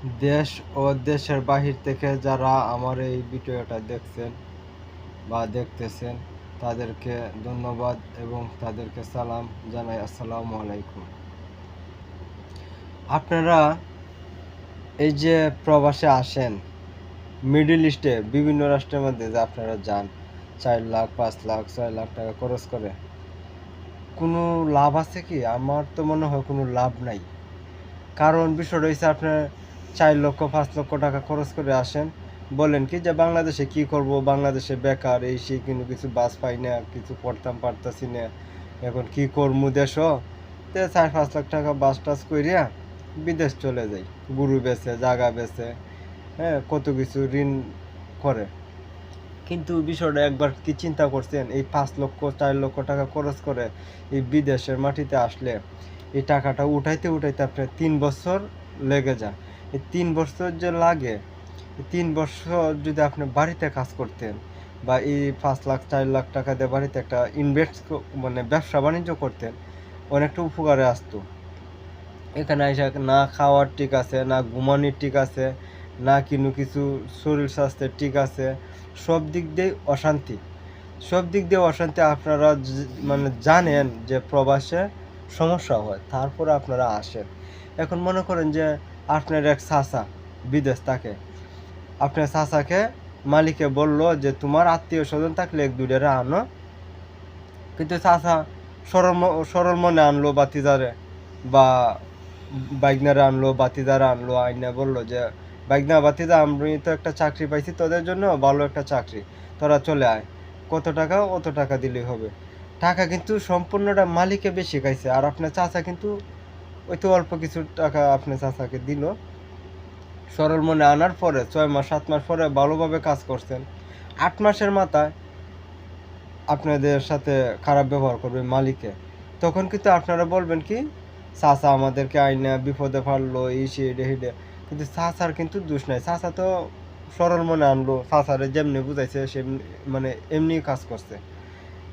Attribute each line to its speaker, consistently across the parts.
Speaker 1: দেশ ও দেশের বাহির থেকে যারা আমার এই ভিডিওটা দেখছেন বা দেখতেছেন তাদেরকে ধন্যবাদ এবং তাদেরকে সালাম জানাই। আসসালামু আলাইকুম। আপনারা এই যে প্রবাসে আসেন, মিডল ইস্টে বিভিন্ন রাষ্ট্রের মধ্যে যে আপনারা যান, 4 লাখ 5 লাখ 6 লাখ টাকা খরচ করে, কোনো লাভ আছে কি? আমার তো মনে হয় কোনো লাভ নাই। কারণ বিষয়টা হচ্ছে আপনার 4 লক্ষ 5 লক্ষ টাকা খরচ করে আসেন, বলেন কি যে বাংলাদেশে কি করব, বাংলাদেশে বেকার এই সেই, কিন্তু কিছু বাস পাই না, কিছু পড়তাম পারতাছি না, এখন কি করবো দেশও, তে 4-5 লাখ টাকা বাস টাস কইরা বিদেশ চলে যাই, গরু বেচে জাগা বেচে, হ্যাঁ, কত কিছু ঋণ করে। কিন্তু বিষয়টা একবার কি চিন্তা করছেন, এই 5 লক্ষ 4 লক্ষ টাকা খরচ করে এই বিদেশের মাটিতে আসলে এই টাকাটা উঠাইতে উঠাইতে আপনার 3 বছর লেগে যায়। এই 3 বছর যে লাগে, এই 3 বছর যদি আপনি বাড়িতে কাজ করতেন বা এই 5 লাখ 4 লাখ টাকা দিয়ে বাড়িতে একটা ইনভেস্ট মানে ব্যবসা বাণিজ্য করতেন, অনেকটা উপকারে আসতো। এখানে এসে না খাওয়ার ঠিক আছে, না ঘুমানোর ঠিক আছে, না কিনো কিছু শরীর স্বাস্থ্যের ঠিক আছে, সব দিক দিয়ে অশান্তি, সব দিক দিয়ে অশান্তি। আপনারা মানে জানেন যে প্রবাসে সমস্যা হয়, তারপরে আপনারা আসেন। এখন মনে করেন যে আপনার এক চাচা বিদেশ থাকে, আপনার চাচাকে মালিকে বলল যে তোমার আত্মীয় স্বজন থাকলে 1-2 আনো, কিন্তু চাচা সরল মনে আনলো বাতিজারে বা বাইকনারে আনলো, বাতিদারে আনলো, আইনা বললো যে বাইকনা বাতিদা আমি তো একটা চাকরি পাইছি তোদের জন্য, ভালো একটা চাকরি, তোরা চলে আয়, কত টাকা, অত টাকা দিলেই হবে। টাকা কিন্তু সম্পূর্ণটা মালিকে বেশি খাইছে, আর আপনার চাচা কিন্তু ওই তো অল্প কিছু টাকা আপনার চাচাকে দিল। সরল মনে আনার পরে 6 মাস 7 মাস পরে ভালোভাবে কাজ করছেন, 8 মাসের মাথায় আপনাদের সাথে খারাপ ব্যবহার করবে মালিকে, তখন কিন্তু আপনারা বলবেন কি চাচা আমাদেরকে আইনা বিপদে ফাললো, এই সে হেডে। কিন্তু চাচার কিন্তু দোষ নাই, চাচা তো সরল মনে আনলো, চাচারে যেমনি বুঝাইছে সে মানে এমনি কাজ করছে,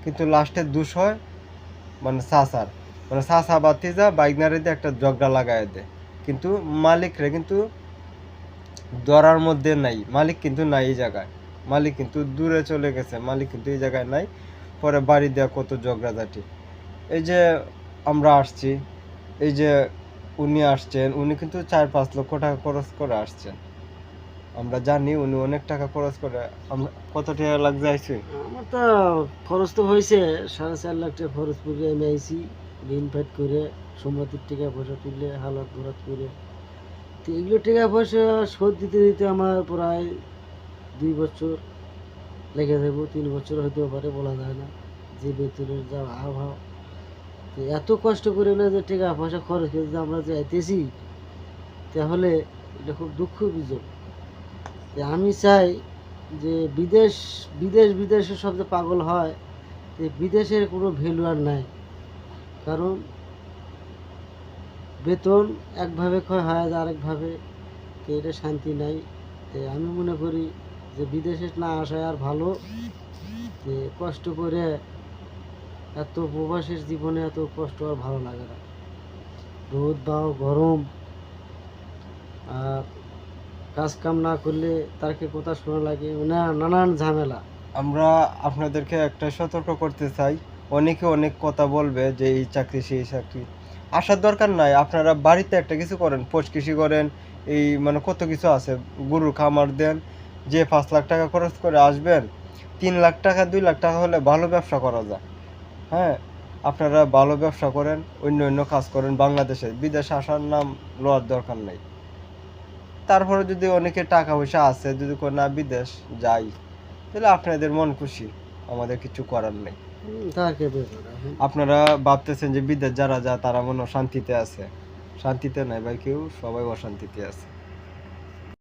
Speaker 1: কিন্তু লাস্টের দোষ হয় মানে চাচার, মানে চাচা বাতিজা বাইকনারে দিয়ে একটা ঝগড়া লাগাই দেয়, কিন্তু মালিকরে কিন্তু ধরার মধ্যে নাই, মালিক কিন্তু নাই এই জায়গায়, মালিক কিন্তু দূরে চলে গেছে, মালিক কিন্তু এই জায়গায় নাই। পরে বাড়ি দেওয়া কত ঝগড়াঝাটি। এই যে আমরা আসছি, এই যে উনি আসছেন, উনি কিন্তু 4-5 লক্ষ টাকা খরচ করে আসছেন, আমরা জানি উনি অনেক টাকা খরচ করে। আমরা কত টাকা লাগ যাইছে,
Speaker 2: আমার তো খরচ তো হয়েছে 4.5 লাখ টাকা খরচ করে আমি আইছি, ঋণ ফাইট করে সম্পত্তির টাকা পয়সা তুলে হালাত ঘোরাত করে। তো এগুলো টাকা পয়সা শোধ দিতে দিতে আমার প্রায় 2 বছর লেগে যাবো, 3 বছর হতেও পারে, বলা যায় না, যে বেতনের যা আবহাওয়া। তো এত কষ্ট করে না যে টাকা পয়সা খরচ করে যদি আমরা যে আইতেছি, তাহলে এটা খুব দুঃখ বিজয়। আমি চাই যে বিদেশ বিদেশ বিদেশে সব যে পাগল হয়, তো বিদেশের কোনো ভ্যালু আর নাই। কারণ বেতন একভাবে ক্ষয় হয় আর আরেকভাবে, তো এটা শান্তি নাই। তো আমি মনে করি যে বিদেশে না আসায় আর ভালো, যে কষ্ট করে এত প্রবাসের জীবনে এত কষ্ট আর ভালো লাগে না, রোদ দাও গরম, আর কাজ কাম না করলে তারকে কথা শোনা লাগে, নানান ঝামেলা।
Speaker 1: আমরা আপনাদেরকে একটা সতর্ক করতে চাই, অনেকে অনেক কথা বলবে যে এই চাকরি সেই চাকরি, আসার দরকার নাই। আপনারা বাড়িতে একটা কিছু করেন, পোষ কৃষি করেন, এই মানে কত কিছু আছে, গরুর খামার দেন, যে 5 লাখ টাকা খরচ করে আসবেন, 3 লাখ টাকা 2 লাখ টাকা হলে ভালো ব্যবসা করা যায়। হ্যাঁ, আপনারা ভালো ব্যবসা করেন, অন্য অন্য কাজ করেন, বাংলাদেশে বিদেশে আসার নাম লওয়ার দরকার নেই। তারপরে যদি অনেকে টাকা পয়সা আছে, যদি কোনো না বিদেশ যাই, তাহলে আপনাদের মন খুশি, আমাদের কিছু করার নেই।
Speaker 2: তাকে ব্যাপার এখন।
Speaker 1: আপনারা ভাবতেছেন যে বিদেশ যারা যায় তারা মনে হয় শান্তিতে আছে, শান্তিতে নাই ভাই, কেউ সবাই অশান্তিতে আছে।